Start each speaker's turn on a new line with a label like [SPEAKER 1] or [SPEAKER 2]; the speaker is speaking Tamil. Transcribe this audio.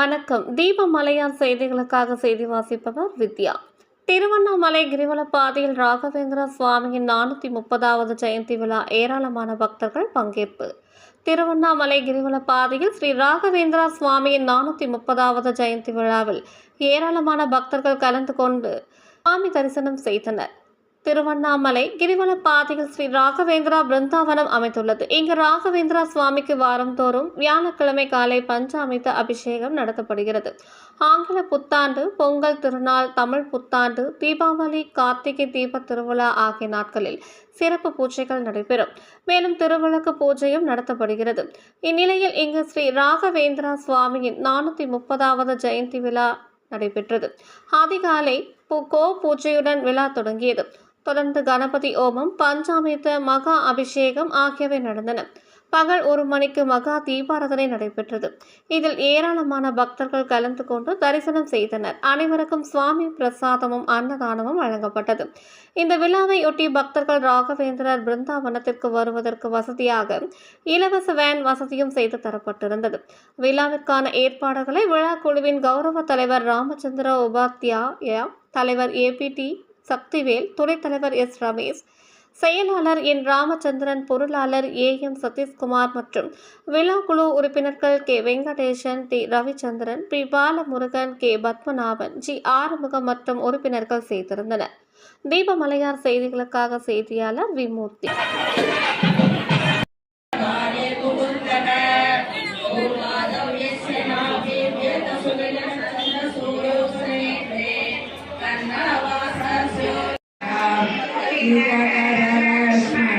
[SPEAKER 1] வணக்கம். தீபமலையார் செய்திகளுக்காக செய்தி வாசிப்பவர் வித்யா. திருவண்ணாமலை கிரிவல பாதையில் ராகவேந்திர சுவாமியின் 430வது ஜெயந்தி விழா ஏராளமான பக்தர்கள் பங்கேற்பு. திருவண்ணாமலை கிரிவல பாதையில் ஸ்ரீ ராகவேந்திர சுவாமியின் 430வது ஜெயந்தி விழாவில் ஏராளமான பக்தர்கள் கலந்து கொண்டு சுவாமி தரிசனம் செய்தனர். திருவண்ணாமலை கிரிவல பாதையில் ஸ்ரீ ராகவேந்திரா பிருந்தாவனம் அமைந்துள்ளது. இங்கு ராகவேந்திரா சுவாமிக்கு வாரந்தோறும் வியாழக்கிழமை காலை பஞ்சாமிர்த அபிஷேகம் நடத்தப்படுகிறது. ஆங்கில புத்தாண்டு, பொங்கல் திருநாள், தமிழ் புத்தாண்டு, தீபாவளி, கார்த்திகை தீப திருவிழா ஆகிய நாட்களில் சிறப்பு பூஜைகள் நடைபெறும். மேலும் திருவிளக்கு பூஜையும் நடத்தப்படுகிறது. இந்நிலையில் இங்கு ஸ்ரீ ராகவேந்திரா சுவாமியின் 430வது ஜெயந்தி விழா நடைபெற்றது. அதிகாலை பூஜையுடன் விழா தொடங்கியது. தொடர்ந்து கணபதி ஓமம், பஞ்சாமிர்த மகா அபிஷேகம் ஆகியவை நடந்தன. பகல் 1 மணிக்கு மகா தீபாராதனை நடைபெற்றது. இதில் ஏராளமான பக்தர்கள் கலந்து கொண்டு தரிசனம் செய்தனர். அனைவருக்கும் சுவாமி பிரசாதமும் அன்னதானமும் வழங்கப்பட்டது. இந்த விழாவையொட்டி பக்தர்கள் ராகவேந்திரர் பிருந்தாவனத்திற்கு வருவதற்கு வசதியாக இலவச வேன் வசதியும் செய்து தரப்பட்டிருந்தது. விழாவிற்கான ஏற்பாடுகளை விழா குழுவின் கௌரவ தலைவர் ராமச்சந்திர உபாத்யாயா, தலைவர் ஏபிடி சக்திவேல், துணைத் தலைவர் எஸ் ரமேஷ், செயலாளர் என் ராமச்சந்திரன், பொருளாளர் ஏஎம் சதீஷ்குமார் மற்றும் விழா குழு உறுப்பினர்கள் K Venkatesan, T Ravichandran, P Balamurugan, K Padmanabhan, G Arumugam மற்றும் உறுப்பினர்கள் செய்திருந்தனர். தீபமலையார் செய்திகளுக்காக செய்தியாளர் விமூர்த்தி.
[SPEAKER 2] You are